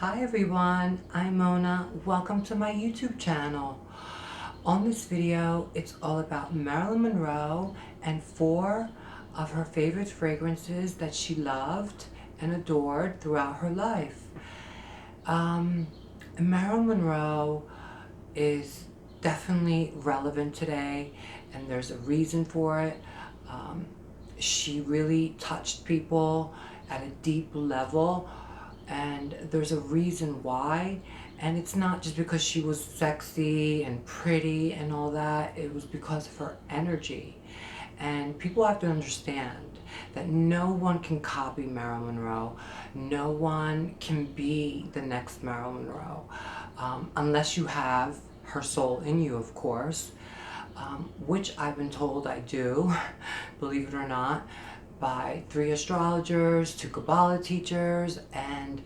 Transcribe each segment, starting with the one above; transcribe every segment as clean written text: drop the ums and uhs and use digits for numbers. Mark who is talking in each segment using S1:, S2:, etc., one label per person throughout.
S1: Hi everyone, I'm Mona. Welcome to my YouTube channel. On this video, it's all about Marilyn Monroe and 4 of her favorite fragrances that she loved and adored throughout her life. Um, Marilyn Monroe is definitely relevant today, and there's a reason for it. Um, she really touched people at a deep level, and there's a reason why. And it's not just because she was sexy and pretty and all that, it was because of her energy. And people have to understand that no one can copy Marilyn Monroe. No one can be the next Marilyn Monroe, unless you have her soul in you, of course, which I've been told I do, believe it or not, by 3 astrologers, 2 Kabbalah teachers, and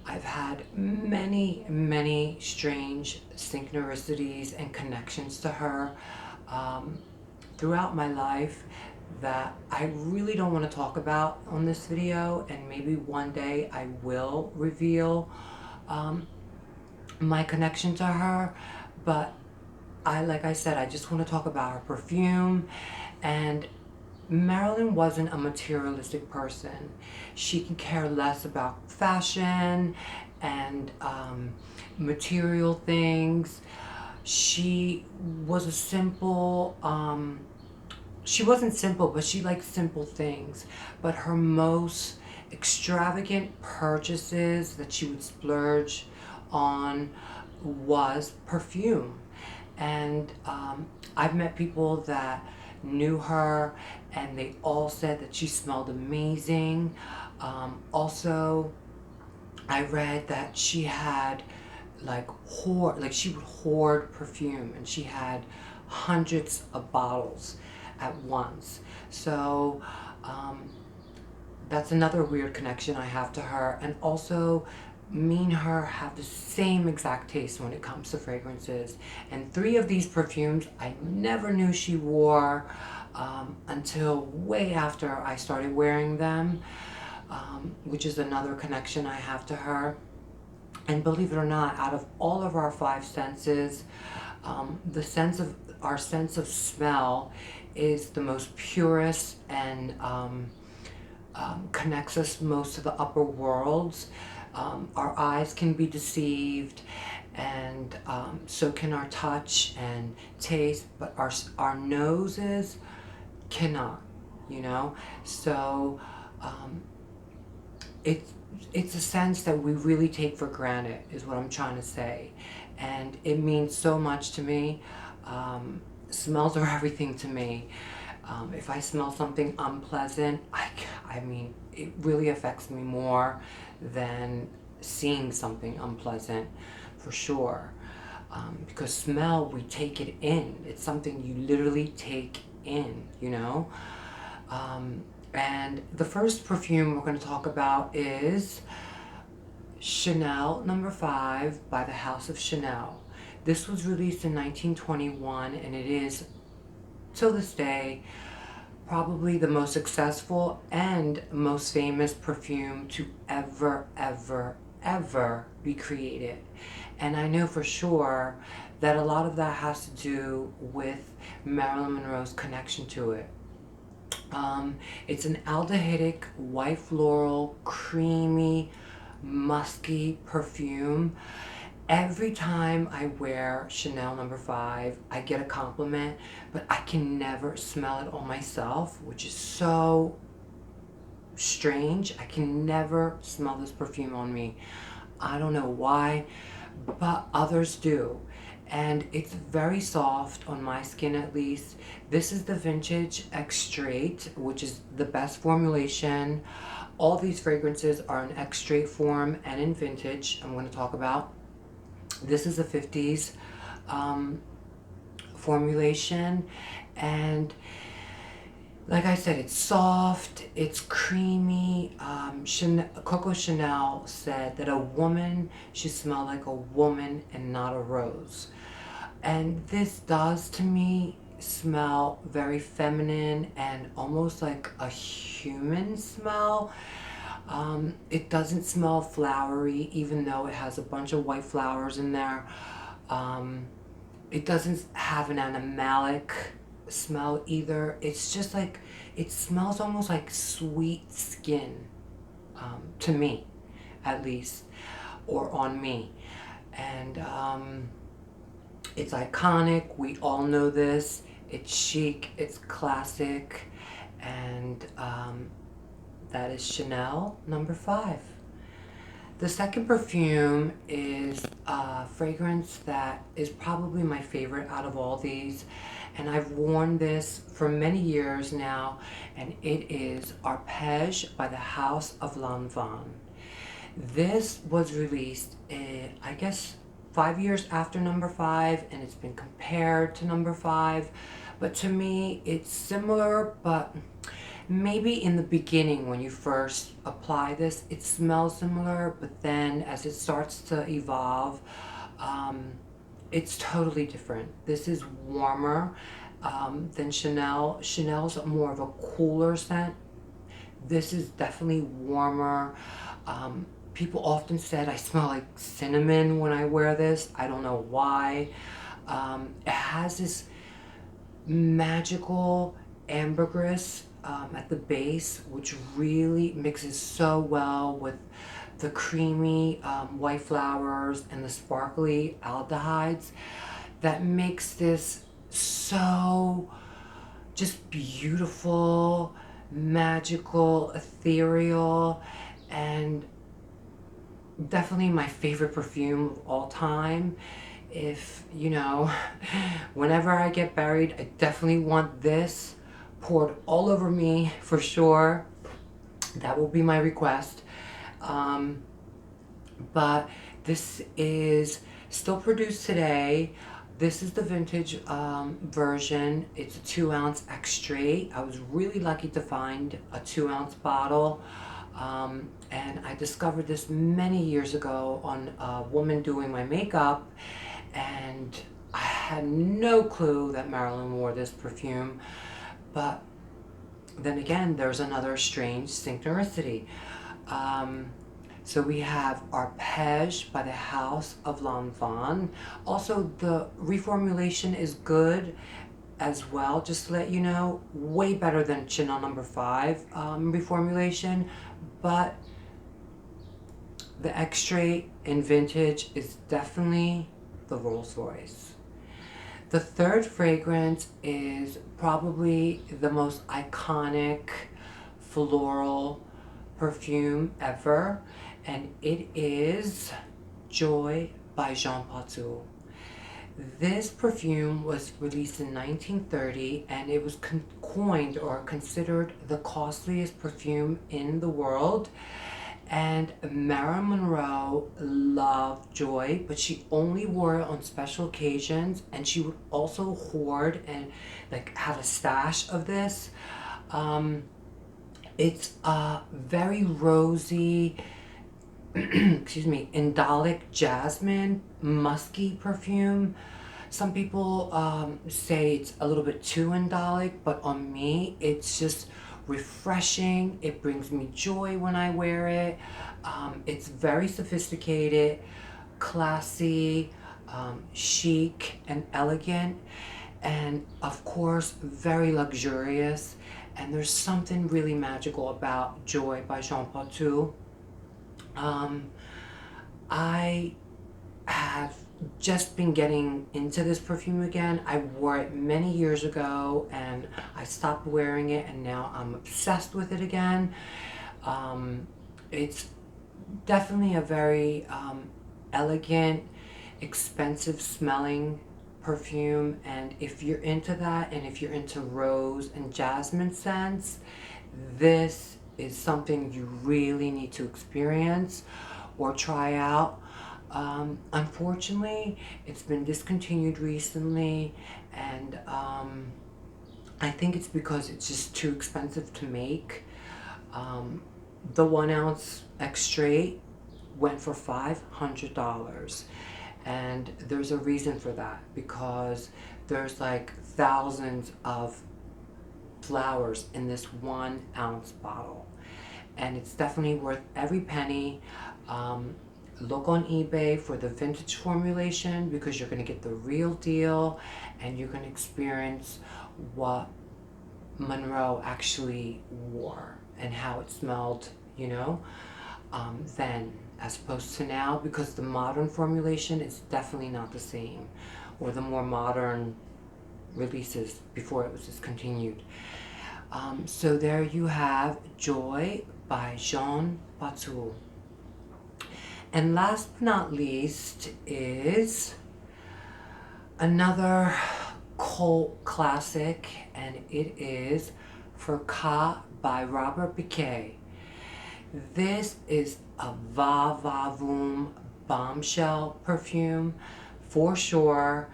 S1: I've had many, many strange synchronicities and connections to her um, throughout my life that I really don't want to talk about on this video, and maybe one day I will reveal um, my connection to her. But like I said, I just want to talk about her perfume. And Marilyn wasn't a materialistic person. She can care less about fashion and material things. She was a simple, she wasn't simple, but she liked simple things. But her most extravagant purchases that she would splurge on was perfume. And I've met people that knew her, and they all said that she smelled amazing. Also, I read that she had like she would hoard perfume, and she had hundreds of bottles at once. So um, that's another weird connection I have to her. And also, me and her have the same exact taste when it comes to fragrances. And 3 of these perfumes I never knew she wore until way after I started wearing them, which is another connection I have to her. And believe it or not, out of all of our 5 senses, our sense of smell is the most purest and connects us most to the upper worlds. Our eyes can be deceived, and so can our touch and taste, but our noses cannot, you know? So um, it's it's a sense that we really take for granted, is what I'm trying to say. And it means so much to me. Smells are everything to me. If I smell something unpleasant, I mean, it really affects me more than seeing something unpleasant, for sure. Because smell, we take it in. It's something you literally take in, you know? And the first perfume we're going to talk about is Chanel number 5 by the House of Chanel. This was released in 1921, and it is, till this day, probably the most successful and most famous perfume to ever, ever, ever be created. And I know for sure that a lot of that has to do with Marilyn Monroe's connection to it. It's an aldehydic, white floral, creamy, musky perfume. Every time I wear Chanel number 5, I get a compliment, but I can never smell it on myself, which is so strange. I can never smell this perfume on me. I don't know why, but others do. And it's very soft on my skin, at least. This is the Vintage X Straight, which is the best formulation. All these fragrances are in X Straight form and in Vintage, I'm going to talk about. This is a 50s formulation, and like I said, it's soft, it's creamy. Coco Chanel said that a woman should smell like a woman and not a rose. And this does, to me, smell very feminine and almost like a human smell. It doesn't smell flowery, even though it has a bunch of white flowers in there. Um, it doesn't have an animalic smell either. It's just like, it smells almost like sweet skin, to me, at least, or on me. And it's iconic. We all know this. It's chic, it's classic, and that is Chanel number 5. The second perfume is a fragrance that is probably my favorite out of all these, and I've worn this for many years now, and it is Arpeggi by the House of Lanvin. This was released, I guess, 5 years after number 5, and it's been compared to number 5. But to me, it's similar, but maybe in the beginning when you first apply this, it smells similar, but then as it starts to evolve, it's totally different. This is warmer than Chanel. Chanel's more of a cooler scent. This is definitely warmer. People often said I smell like cinnamon when I wear this. I don't know why. It has this magical ambergris at the base, which really mixes so well with the creamy white flowers and the sparkly aldehydes that makes this so just beautiful, magical, ethereal, and definitely my favorite perfume of all time. If, you know, whenever I get buried, I definitely want this poured all over me for sure. That will be my request. But this is still produced today. This is the vintage version. It's a 2-ounce extrait. I was really lucky to find a 2-ounce bottle. And I discovered this many years ago on a woman doing my makeup, and I had no clue that Marilyn wore this perfume. But then again, there's another strange synchronicity. So we have Arpeggi by the House of Lanvin. Also, the reformulation is good as well, just to let you know. Way better than Chanel number 5 reformulation, but the extrait in vintage is definitely the Rolls Royce. The third fragrance is probably the most iconic floral perfume ever, and it is Joy by Jean Paul. This perfume was released in 1930, and it was coined or considered the costliest perfume in the world. And Marilyn Monroe loved Joy, but she only wore it on special occasions, and she would also hoard and like have a stash of this. It's a very rosy, excuse me, indolic jasmine, musky perfume. Some people say it's a little bit too indolic, but on me, it's just refreshing. It brings me joy when I wear it. It's very sophisticated, classy, chic, and elegant, and of course, very luxurious. And there's something really magical about Joy by Jean Paul. I have just been getting into this perfume again. I wore it many years ago and I stopped wearing it, and now I'm obsessed with it again. It's definitely a very elegant, expensive smelling perfume, and if you're into that, and if you're into rose and jasmine scents, this is something you really need to experience or try out. Unfortunately, it's been discontinued recently, and I think it's because it's just too expensive to make. The 1-ounce extrait went for $500, and there's a reason for that, because there's like thousands of flowers in this 1-ounce bottle. and it's definitely worth every penny. Look on eBay for the vintage formulation because you're going to get the real deal and you're going to experience what Monroe actually wore and how it smelled, you know, then as opposed to now, because the modern formulation is definitely not the same, or the more modern releases before it was discontinued. So there you have Joy by Jean Patou. And last but not least is another cult classic, and it is For Car by Robert Piquet. This is a va-va-voom bombshell perfume for sure.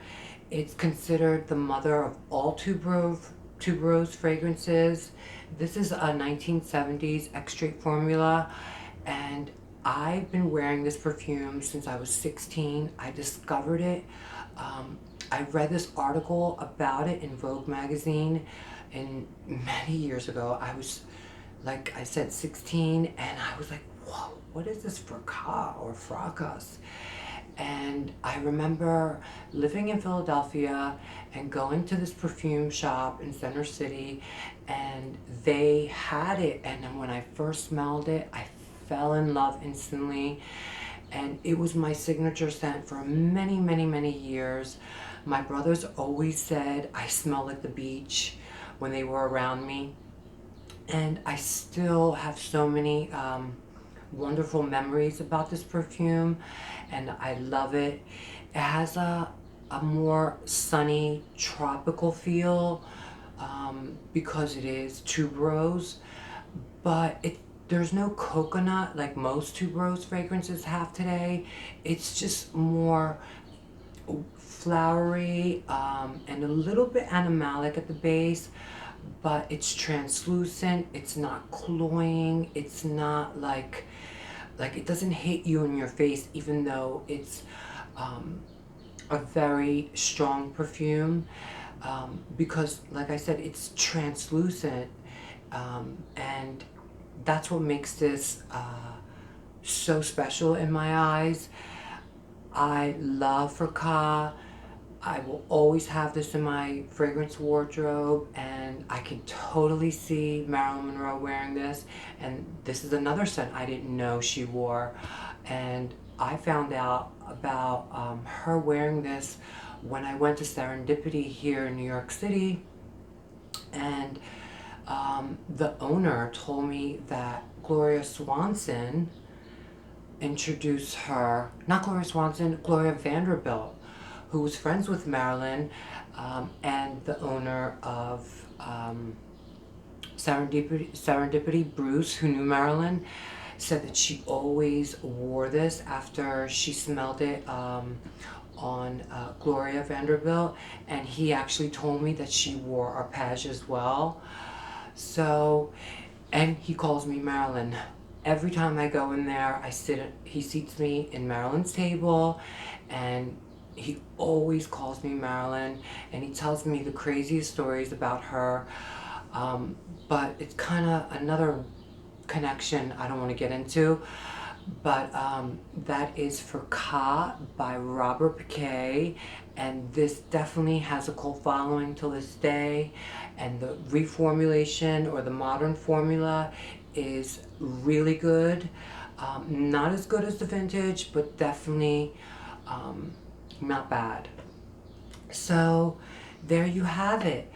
S1: It's considered the mother of all tuberose fragrances. This is a 1970s extrait formula, and I've been wearing this perfume since I was 16. I discovered it. I read this article about it in Vogue magazine, and many years ago. I was, like I said, 16, and I was like, whoa, what is this fracas or fracas? And I remember living in Philadelphia and going to this perfume shop in Center City, and they had it, and then when I first smelled it, I fell in love instantly, and it was my signature scent for many, many, many years. My brothers always said I smell like the beach when they were around me, and I still have so many wonderful memories about this perfume, and I love it. It has a more sunny tropical feel because it is tuberose, but there's no coconut like most tuberose fragrances have today. It's just more flowery and a little bit animalic at the base, but it's translucent, it's not cloying, it's not like it doesn't hit you in your face, even though it's a very strong perfume, because like I said, it's translucent, and that's what makes this so special in my eyes. I love Fracas. I will always have this in my fragrance wardrobe, and I can totally see Marilyn Monroe wearing this. And this is another scent I didn't know she wore, and I found out about her wearing this when I went to Serendipity here in New York City, and the owner told me that Gloria Swanson introduced her, not Gloria Swanson, Gloria Vanderbilt, who was friends with Marilyn, and the owner of Serendipity, Bruce, who knew Marilyn, said that she always wore this after she smelled it on Gloria Vanderbilt, and he actually told me that she wore Arpeggi as well. So, and he calls me Marilyn. Every time I go in there, he seats me in Marilyn's table, and he always calls me Marilyn, and he tells me the craziest stories about her, but it's kind of another connection I don't want to get into, but that is Fracas by Robert Piquet, and this definitely has a cult following till this day, and the reformulation or the modern formula is really good. Not as good as the vintage, but definitely not bad. So there you have it.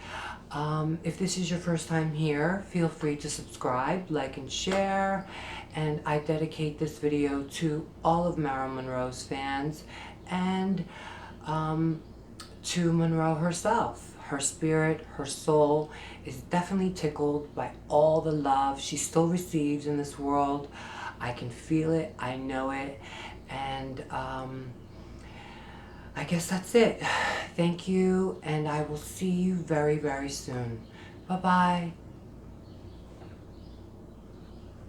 S1: If this is your first time here, feel free to subscribe, like, and share. And I dedicate this video to all of Marilyn Monroe's fans, and to Monroe herself. Her spirit, her soul is definitely tickled by all the love she still receives in this world. I can feel it, I know it, and I guess that's it. Thank you, and I will see you very, very soon. Bye-bye.